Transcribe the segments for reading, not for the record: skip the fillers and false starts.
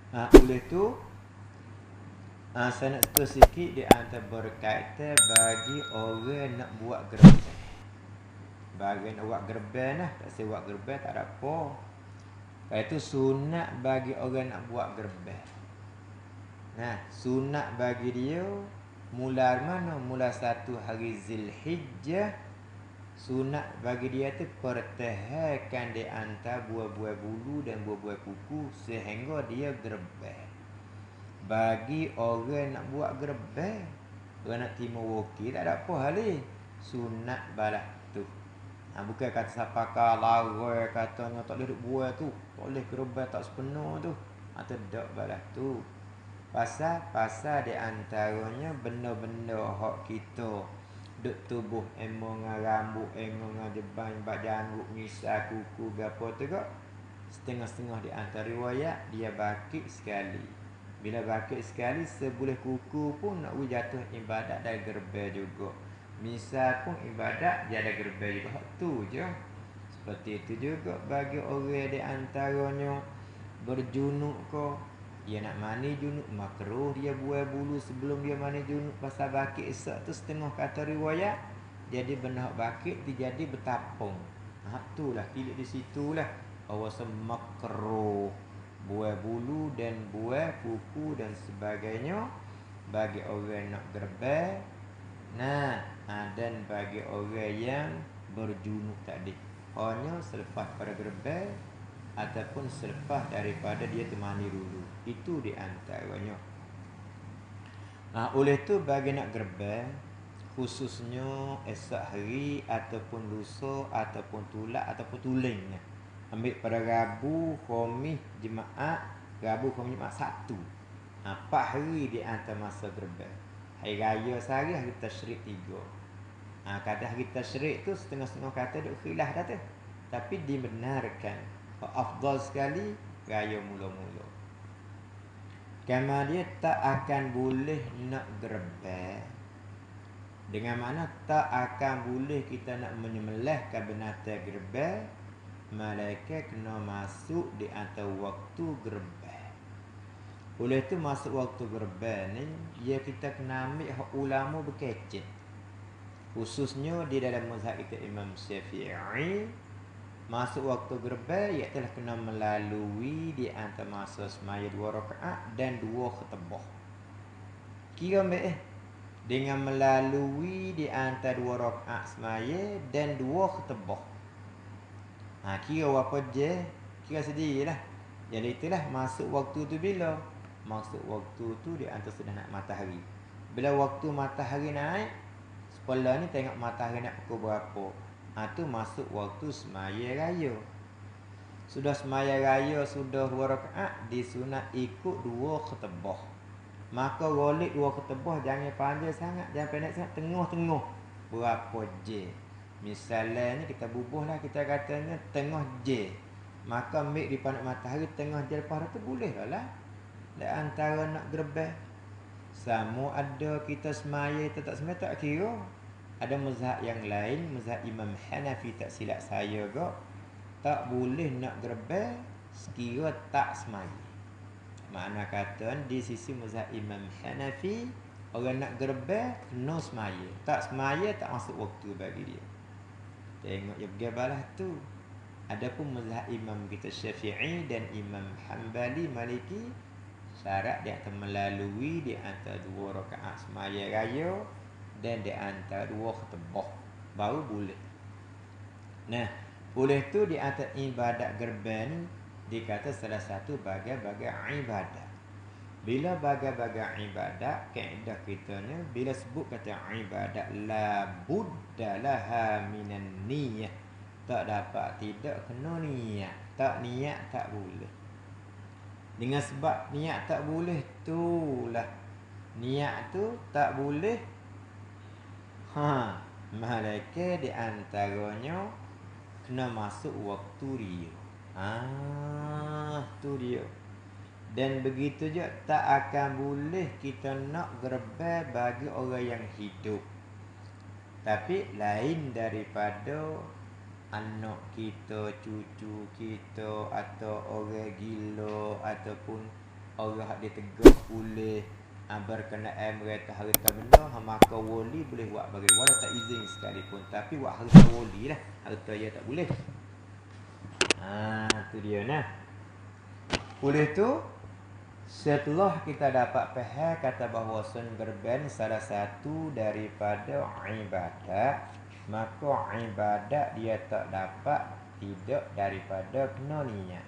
Oleh tu saya nak sentuh sikit di antara berkaitan bagi orang nak buat gerbang. Bagi nak buat gerbang lah, tak saya buat gerbang tak ada apa. Itu sunat bagi orang nak buat gerbang. Nah, sunat bagi dia mula mana? Mula 1 hari Zulhijjah. Sunat bagi dia tu pertahankan di antara buah-buah bulu dan buah-buah kuku sehingga dia gerbang. Bagi orang nak buat gerbang, orang nak timur wakil tak ada apa hal ni. Sunat balas tu. Bukan kata siapa larang katanya tak boleh duk buat tu, tak boleh gerbang tak sepenuh tu. Atau tak balas tu. Pasal di antaranya benda-benda hak kita duk tubuh emong rambut, emong jeban, bak janggut, misal kuku gapo tu kok. Setengah-setengah di antara riwayat dia bakit sekali. Bila bakit sekali seboleh kuku pun nak jatuh ibadat dari gerbang juga. Misal pun ibadat dia ada gerbang juga. Hak tu je. Seperti itu juga bagi orang di antaranya berjunuk ko, dia nak mandi junuk makruh dia buai bulu sebelum dia mandi junuk. Pasal bakit esok tu setengah kata riwayat jadi benar bakit dia jadi bertapung. Itulah kilik di situlah awasa makruh buai bulu dan buai kuku dan sebagainya bagi orang nak gerbang. Dan bagi orang yang berjunuk tadi hanya selepas pada gerbang ataupun selepas daripada dia mandi dulu. Itu di antaranya. Oleh tu bagi nak gerbang khususnya esok hari ataupun lusa ataupun tulak ataupun tuling, ambil pada Rabu, Khamis, Jumaat. Rabu, Khamis, Jumaat, Sabtu. 4 hari di antara masa gerbang. Hari raya sehari, hari tasyrik 3. Kata hari tasyrik tu setengah-setengah kata duk khilaf dah tu. Tapi dibenarkan. Afdal sekali raya mula-mula. Kerana dia tak akan boleh nak gerbang. Dengan mana tak akan boleh kita nak menyembelihkan binatang gerbang, malaikat kena masuk di antara waktu gerbang. Oleh tu masuk waktu gerbang ni, ya kita kena ambil hak ulama berkecet. Khususnya di dalam mazhab kita Imam Syafi'i, masuk waktu gerbang iaitu kena melalui di antara masa semaya 2 rakaat dan 2 khutbah. Kira dengan melalui di antara 2 rakaat semaya dan 2 khutbah. Kira apa je? Kira sendirilah. Jadi itulah masuk waktu tu bila? Masuk waktu tu di antara sudah nak matahari. Bila waktu matahari naik, sekolah ni tengok matahari nak pukul berapa. Tu masuk waktu semaya raya. Sudah semaya raya, sudah 2 rakaat, disunat ikut 2 khutbah. Maka golek 2 khutbah jangan panjang sangat, jangan pendek sangat, tengah-tengah. Berapa je? Misalnya kita bubuhlah, kita katanya tengah je. Maka ambil di panak matahari tengah je lepas tu boleh lah. Di antara nak gerbang. Sama ada kita semaya atau tak semaya tak kira. Ada mazhab yang lain, mazhab Imam Hanafi tak silap saya ke, tak boleh nak gerbang sekira tak semaya. Makna kata di sisi mazhab Imam Hanafi, orang nak gerbang kena semaya. Tak semaya tak masuk waktu bagi dia. Tengok yang bergabalah tu. Adapun mazhab Imam kita Syafi'i dan Imam Hanbali Maliki, syarat dia akan melalui di antara 2 rakaat semaya raya dan di antara 2 khutbah baru boleh. Oleh tu di antara ibadat gerbang dikata salah satu bagai-bagai ibadat. Bila bagai-bagai ibadat, kaedah kitanya bila sebut kata ibadat la budda laha minan niyah. Tak dapat tidak kena niat. Tak niat tak boleh. Dengan sebab niat tak boleh itulah. Niat tu tak boleh. Malaikat di antaranya kena masuk waktu dia. Tu dia. Dan begitu je tak akan boleh kita nak gerbang bagi orang yang hidup. Tapi lain daripada anak kita, cucu kita atau orang gila ataupun orang hak ditegur oleh berkenaan mereka harta benda, maka wali boleh buat bagi wala tak izin sekalipun. Tapi buat harta wali lah, harta dia tak boleh. Tu dia nah. Oleh tu, setelah kita dapat faham kata bahawa gerban salah satu daripada ibadat, maka ibadat dia tak dapat tidak daripada kena niat.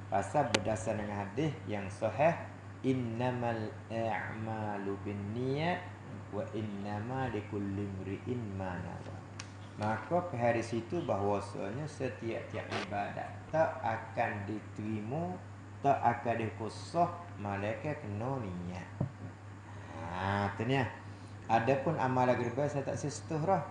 Pasal berdasar dengan hadis yang sahih, innamal a'malu binniyat wa innama likulli imri'in ma nawa. Maka pada situ bahawasanya setiap-tiap ibadat tak akan diterima, tak akan dikosah malaikat kena niat. Tanya. Adapun amalan gerba saya tak sesetuh dah.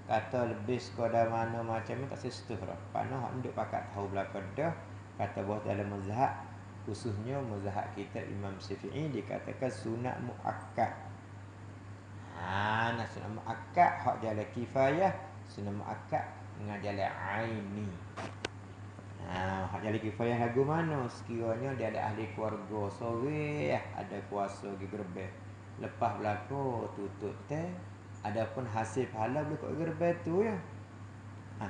Kata lebih sekadar mana macam ni tak sesetuh dah. Panah hak nduk pakat tahu belaka dah. Kata bahawa dalam mazhab, khususnya mazhab kita Imam Syafi'i, dikatakan sunat muakkad. Sunat muakkad hak jalan kifayah, sunat muakkad dengan jalan aini. Hak jalan kifayah lagu mana? Sekiranya dia ada ahli keluarga sore, ada kuasa pergi gerbek. Lepas berlaku tutup teh, adapun hasil pahala boleh kat gerbek tu ya.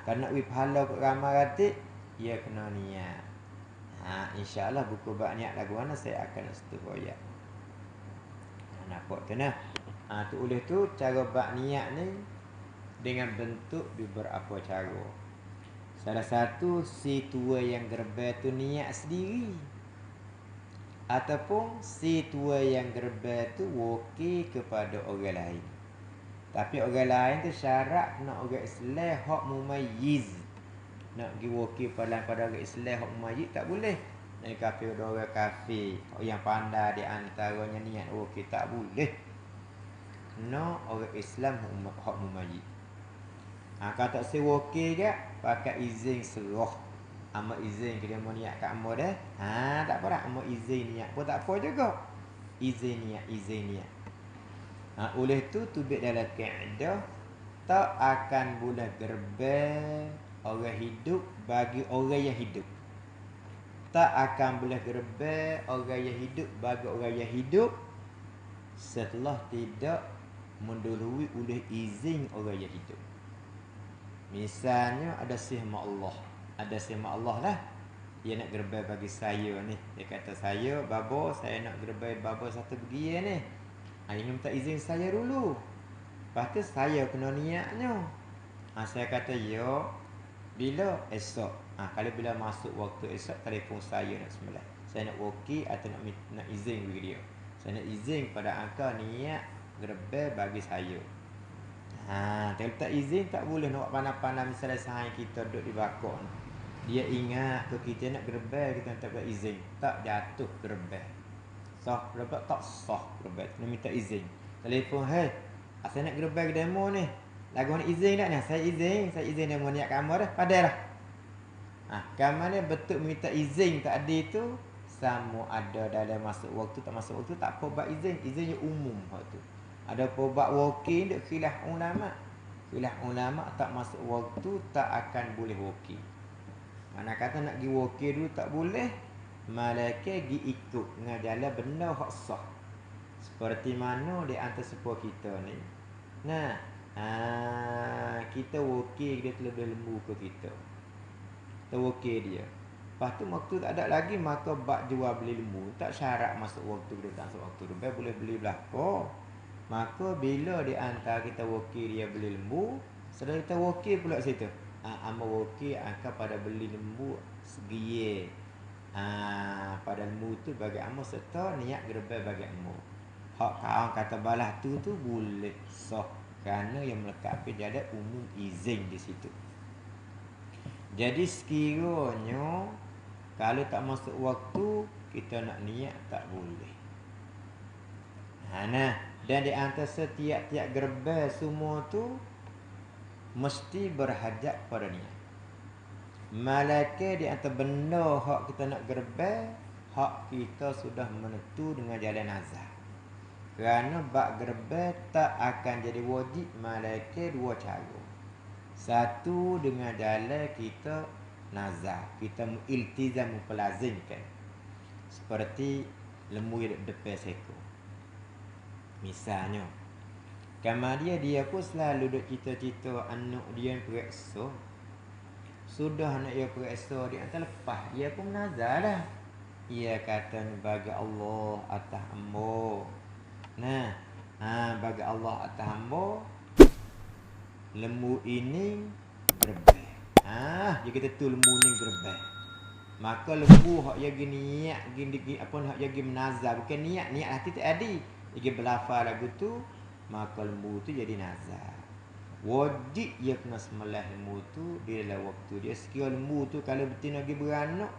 Kalau nak beri pahala kat ramai ratik, ia kena niat. InsyaAllah buku bab niat lagu mana saya akan setuju. Nampak tu nah. Tu oleh tu cara bab niat ni dengan bentuk beberapa cara. Salah satu si tua yang gerbek tu niat sendiri, ataupun si tua yang gerbek tu wakil kepada orang lain. Tapi orang lain tu syarat nak orang Islam hak mumayyiz. Nak pergi wakil pada orang Islam hak mumayyiz tak boleh. Nak kafir orang kafir yang pandai di antaranya niat wakil tak boleh. Kena orang Islam hak mumayyiz. Kalau tak sewakil ke, pakai izin serah. Amak izin kita mau niat kat amak dah. Tak apa dah. Amak izin niat pun tak apa juga. Izin niat. Oleh tu tubik dalam kaedah, tak akan boleh gerbang orang hidup bagi orang yang hidup. Tak akan boleh gerbang orang yang hidup bagi orang yang hidup setelah tidak mendahului oleh izin orang yang hidup. Misalnya ada sihma Allah. Ada sihma Allah lah. Dia nak gerbang bagi saya ni. Dia kata saya, baba, saya nak gerbang baba satu begini ni. Ini minta izin saya dulu. Lepas tu saya kena niatnya. Saya kata ya. Bila? Esok. Kalau bila masuk waktu esok, telefon saya nak sembelih. Saya nak wakil atau nak izin bagi dia. Saya nak izin pada angka niat gerbang bagi saya. Kalau tak izin tak boleh nak pandai-pandai. Misalnya sahaya kita duduk di bakok, dia ingat ke kita nak gerbang, kita tak dapat izin, tak jatuh gerbang. Sah gerbang tak sah gerbang. Kena minta izin. Telefon, hey, saya nak gerbang ke demo ni. Lagu nak izin tak ni? Saya izin demo niat kamu dah. Padahal lah. Kamu ni betul minta izin tak ada itu, sama ada dalam masuk waktu tak masuk waktu tak apa buat izin. Izinnya umum waktu. Ada pobak wakil duk khilaf ulama. Khilaf ulama tak masuk waktu tak akan boleh wakil. Mana kata nak pergi wakil dulu tak boleh, malaikat pergi ikut dengan jalan benda hak sah. Seperti mana di antara sepuh kita ni. Kita wakil dia terlebih lembu ke kita. Kita wakil dia. Lepas tu waktu tak ada lagi, maka bak jual beli lembu. Tak syarat masuk waktu dia tak masuk waktu dia. Boleh beli belaka. Maka bila di antara kita wakil dia beli lembu, setelah kita wakil pula situ. Ama wakil angka pada beli lembu segi. Pada lembu tu bagi ama serta niat gerbang bagi ama. Hak kawan kata balah tu boleh sah kerana yang melengkapi jadi umum izin di situ. Jadi sekiranya kalau tak masuk waktu kita nak niat tak boleh. Dan di antara setiap-tiap gerbang semua tu mesti berhajat pada niat. Malaikat di antara benda hak kita nak gerbang, hak kita sudah menentu dengan jalan nazar. Kerana bak gerbang tak akan jadi wajib malaikat dua cara. Satu dengan jalan kita nazar, kita iltizam pelazimkan. Seperti lembu yang depan seekor. Misalnya, kemudian dia pun selalu duk cita-cita anak dia yang periksa. Sudah anak dia periksa, dia hantar lepas. Dia pun menazar dah. Ia kata bagi Allah atas ambo. Nah, bagi Allah atas ambo, lembu ini gerbang. Dia kata tu lembu ni gerbang. Maka lembu hak dia gini niat gini apa hak dia gini menazar, bukan niat hati tak ada. Dia berlafaz lagu tu, maka lembu tu jadi nazar. Wajib dia kena sembelih lembu tu di dalam waktu dia. Sekiranya lembu tu kalau betina lagi beranak,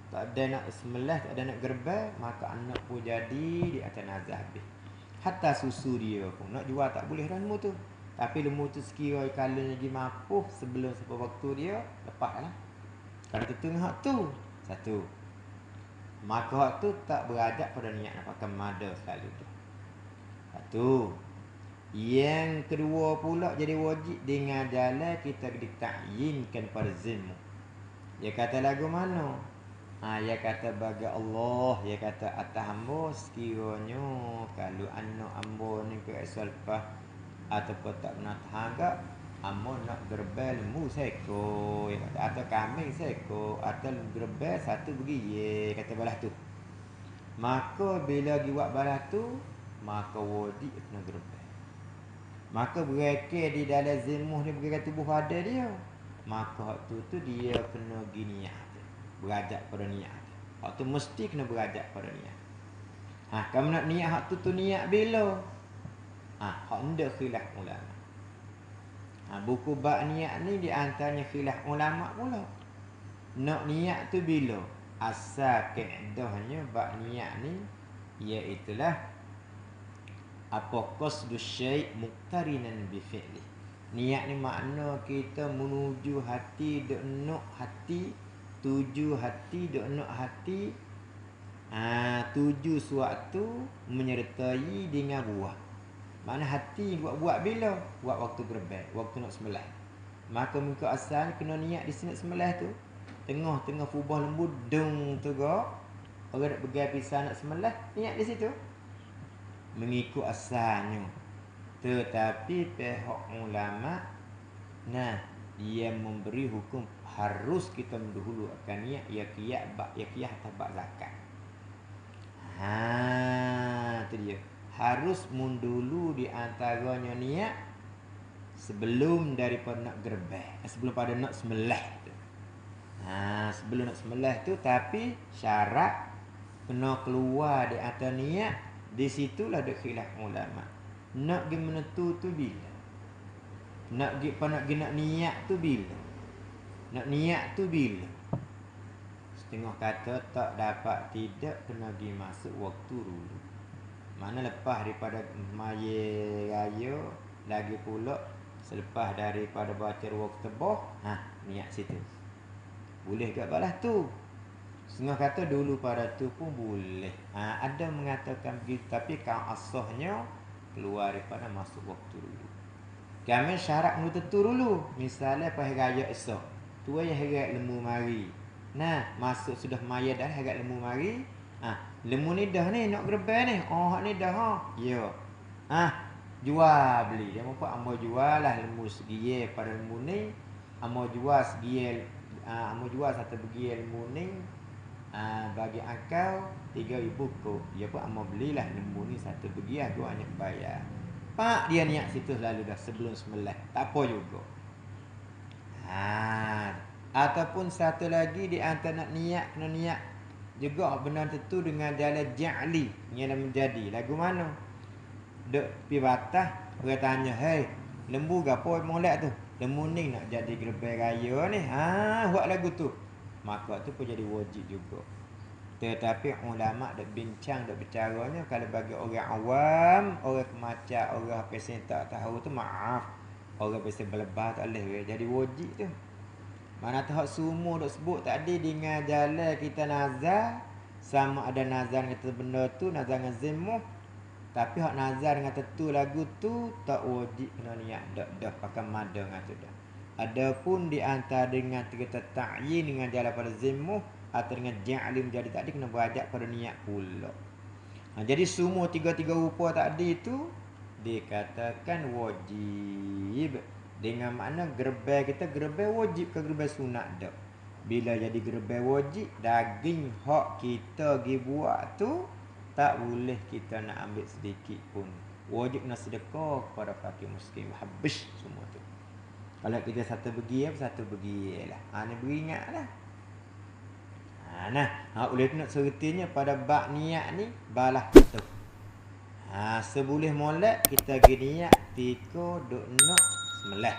tak ada nak sembelih, tak ada nak gerbang, maka anak pun jadi di atas nazar habis. Hatta susu dia pun nak jual tak boleh dah lembu tu. Tapi lembu tu sekiranya kalau lagi mampu sebelum sampai waktu dia, lepaslah. Kalau tertengah hak tu, satu. Maka hak tu tak beradab pada niat nak pakai mada sekali tu. Satu. Yang kedua pula jadi wajib dengan jalan kita ditakyinkan pada zimu. Dia kata lagu mana? Dia kata bagi Allah, dia kata atas hamba sekiranya kalau anak hamba ni periksa lepas ataupun tak pernah terhanggap, hamba nak gerbel lembu seekor, atau kambing seekor, atau gerbel satu begi, kata balas tu. Maka bila giwak balas tu, maka wajib kena gerbel. Maka berekir di dalam zimuh ni bergerak tubuh pada dia, maka hak tu dia kena gini berajak pada niat. Hak tu mesti kena berajak pada niat. Kamu nak niat hak tu niat bila? Hak ndak khilaf ulama. Buku bab niat ni di antaranya khilaf ulama pula. Nak niat tu bila? Asal kaedahnya bab niat ni iaitulah apa qasdu syai' muqtarinan bi fi'li. Niat ni makna kita menuju hati dok nak hati, tuju hati dok nak hati, tuju suatu menyertai dengan buah. Mana hati buat bila? Buat waktu gerbang, waktu nak sembelih. Maka muka asal kena niat di sini sembelih tu. Tengah-tengah fubah lembu dung tu go. Orang nak pegang pisau nak sembelih, niat di situ. Mengikut asalnya. Tetapi pihak ulama dia memberi hukum harus kita mendahulu akan niat yakiyah atau bak zakat. Itu dia. Harus mundulu di antaranya niat sebelum daripada nak gerbang, sebelum pada nak sembelih tu. Sebelum nak sembelih tu, tapi syarat kena keluar di atas niat. Di situlah ada khilaf ulama. Nak gi menentu tu bila? Nak niat tu bila? Nak niat tu bila? Setengah kata tak dapat, tidak kena gi masuk waktu dulu. Mana lepas daripada maya raya lagi pula selepas daripada baca waktu tebah, niat situ. Boleh ke balas tu? Setengah kata dulu pada tu pun boleh. Ada mengatakan begitu, tapi kalau asahnya keluar daripada masuk waktu dulu. Kami syarat nu tentu dulu. Misalnya pas raya esok, tu yang heret lembu mari. Masuk sudah maya dah heret lembu mari. Lembu ni dah ni nak gerbang ni. Hak ni dah. Ya. Jual beli. Dia mampu amo jual lah lembu segiye pada lembu ni. Amo jual segiye, amo jual satu begi lembu ni. Bagi akal 3,000 kok. Dia pun amo belilah lembu ni satu begi, aku hanya bayar. Pak dia niat situ lalu dah sebelum sembelih. Tak apa juga. Ataupun satu lagi di antara nak niat, kena niat juga benar tentu dengan jalan ja'li yang menjadi. Lagu mana? Dek pi batah, orang tanya, "Hei, lembu gapo molek tu?" Lembu ni nak jadi gerbang raya ni. Buat lagu tu. Maka tu pun jadi wajib juga. Tetapi ulama dak bincang, dak bercaranya kalau bagi orang awam, orang kemaca, orang pesen tak tahu tu maaf. Orang pesen belebah tak boleh jadi wajib tu. Mana tu hak semua dak sebut tak ada dengan jalan kita nazar, sama ada nazar kata benda tu nazar dengan zimuh. Tapi hak nazar dengan tentu lagu tu tak wajib kena niat dak pakai mada dengan tu dah. Adapun di antara dengan kita ta'yin dengan jalan pada zimuh, atau dengan ja'li menjadi takdir kena berajak pada niat pula. Jadi semua tiga-tiga rupa tadi itu dikatakan wajib. Dengan makna gerbel kita gerbel wajib ke gerbel sunat dak. Bila jadi gerbel wajib, daging hak kita pergi buat tu tak boleh kita nak ambil sedikit pun. Wajib nak sedekah kepada fakir miskin, habis semua tu. Kalau kita satu bagi lah. Ni beringatlah. Oleh tu nak sertinya pada bab niat ni balah tu. Seboleh molek kita pergi niat tiko duk nak semelah.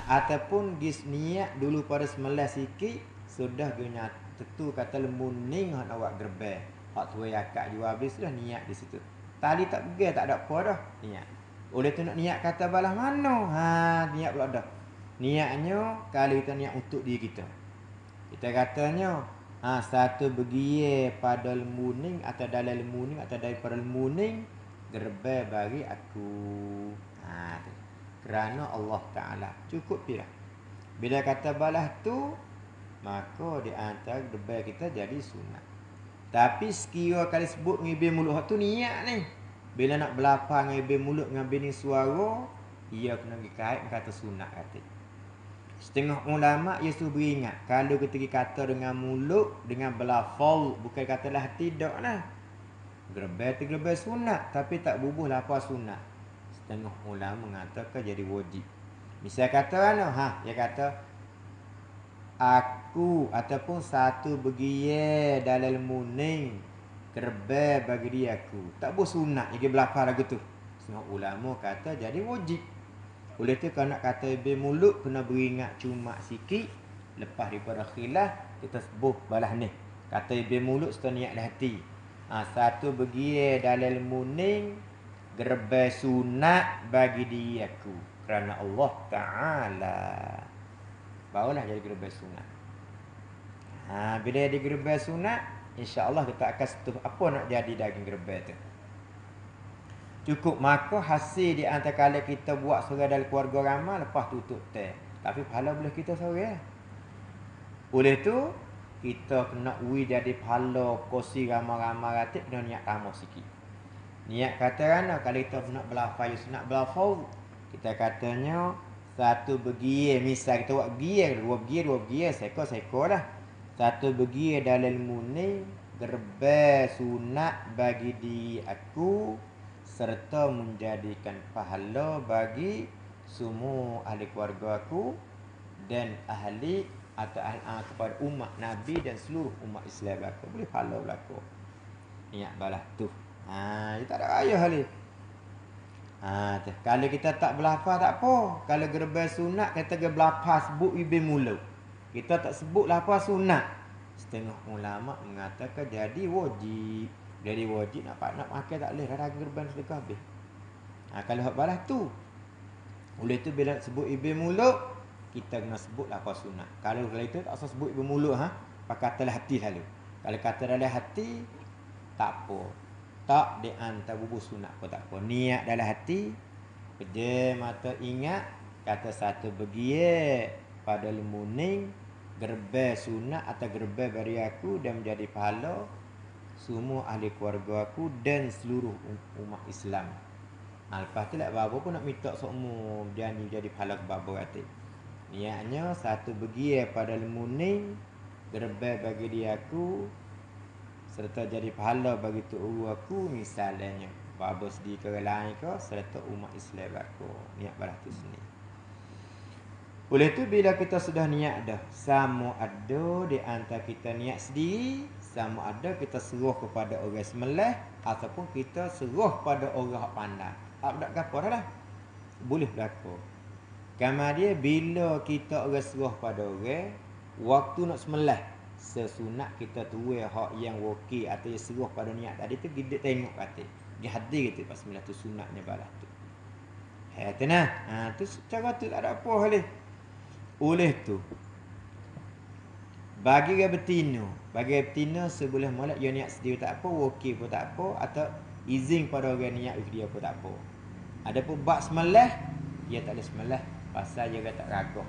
Ataupun gis niat dulu pada semelah sikit sudah guna tentu kata lemuning hak nak buat gerbel. Hak tuai akak jual habis sudah niat di situ. Tadi tak pergi tak ada apa dah niat. Oleh tu nak niat kata balah mana? Niat pula dah. Niatnya kalau kita niat untuk diri kita. Kita katanya satu begie pada lemuning atau dalam lemuning atau daripada lemuning gerbel bagi aku. Kerana Allah Ta'ala cukup pilih. Bila kata balah tu, maka di antara gerbel kita jadi sunat. Tapi sekira kali sebut ngibir mulut tu niat ni. Bila nak berlapar ngibir mulut ngibir ni suara, ia kena dikait kata sunat kata. Setengah ulama ia suruh beringat kalau kita kata dengan mulut dengan berlafal bukan katalah tidak lah. Gerbel tu gerbel sunat tapi tak bubuh lapar sunat. Setengah ulama mengatakan jadi wajib. Misal kata dia kata aku ataupun satu begie dalam muning gerbel bagi dia aku. Tak boleh sunat dia berlapar lagu tu. Setengah ulama kata jadi wajib. Oleh tu kalau nak kata ibe mulut kena beringat cuma sikit lepas daripada khilaf kita sebut balah ni. Kata ibe mulut serta niat hati. Satu begie dalam muning gerbel sunat bagi dia aku kerana Allah Ta'ala. Barulah jadi gerbel sunat. Bila jadi gerbel sunat, insya-Allah kita akan setuh apa nak jadi daging gerbel tu. Cukup maka hasil di antara kali kita buat seorang dalam keluarga ramai lepas tutup teh. Tapi pahala boleh kita seorang. Oleh tu kita kena jadi pahala kursi ramai-ramai ratik kena niat tambah sikit. Niat kata kalau kita nak berlafaz nak berlafaz kita katanya satu begie misal kita buat begie dua begie seko dah. Satu begie dalam muning gerbel sunat bagi di aku serta menjadikan pahala bagi semua ahli keluarga aku dan ahli atau kepada umat Nabi dan seluruh umat Islam aku boleh pahala berlaku. Niat balah tu. Dia tak ada raya hal ni. Kalau kita tak berlafaz tak apa. Kalau gerbel sunat kita berlafaz sebut ibe mulut. Kita tak sebut lafaz sunat. Setengah ulama mengatakan jadi wajib. Jadi wajib nak pakai tak boleh dah gerbel sedekah habis. Kalau hak balas tu. Oleh tu bila sebut ibe mulut kita kena sebut lafaz sunat. Kalau itu tak usah sebut ibe mulut pakai kata hati lalu. Kalau kata dalam hati tak apa. Tak di antara bubuh sunat pun tak apa. Niat dalam hati kerja mata ingat kata satu begie pada lemuning gerbel sunat atau gerbel bagi aku dan menjadi pahala semua ahli keluarga aku dan seluruh umat Islam. Lepas tu babo pun nak minta semua janji jadi pahala ke babo kata. Niatnya satu begie pada lemuning gerbel bagi dia aku serta jadi pahala bagi tu aku misalnya babo sedih ke lain ke serta umat Islam aku. Niat balas tu sini. Oleh tu bila kita sudah niat dah sama ada di antara kita niat sendiri sama ada kita seruh kepada orang semelah ataupun kita seruh pada orang hak pandai. Tak gapo dah. Boleh berlaku. Kemudian bila kita orang seruh pada orang waktu nak semelah sesunat kita tuai hak yang wakil atau yang seruh pada niat tadi tu kita tengok kata. Dia hadir kita pas semelah tu sunatnya balas tu. Tu cara tu tak ada apa hal. Oleh tu bagi betina seboleh molek dia niat sendiri tak apa, wakil pun tak apa atau izin pada orang niat dia pun tak apa. Adapun bab semelah dia tak ada semelah pasal dia tak ragak.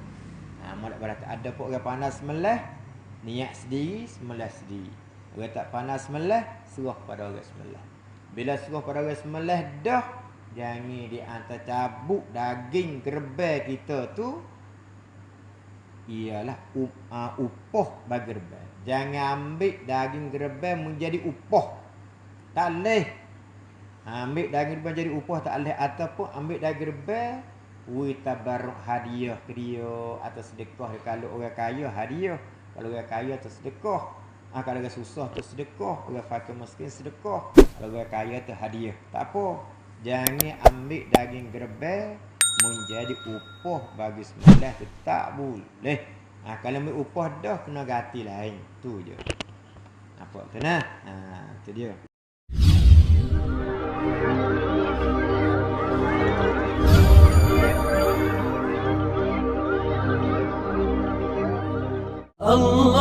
Molek balas ada pun orang pandai semelah Niat sendiri, sembelih sendiri. Orang tak pandai sembelih, serah pada orang sembelih. Bila serah pada orang sembelih dah, jangan diantar cabut daging gerbai kita tu ialah upah bagi gerbai. Jangan ambil daging gerbai menjadi upah. Tak boleh. Ambil daging gerbai jadi upah tak boleh, ataupun ambil daging gerbai tabarruk hadiah ke dia atau sedekah. Kalau orang kaya hadiah, kalau orang kaya tu sedekah. Kalau orang susah tu sedekah, orang fakir miskin sedekah. Kalau orang kaya tu hadiah. Tak apa. Jangan ambil daging gerbai menjadi upah bagi sembelih tu tak boleh. Kalau ambil upah dah kena ganti lain. Tu je. Apa kena? Tu dia. Allah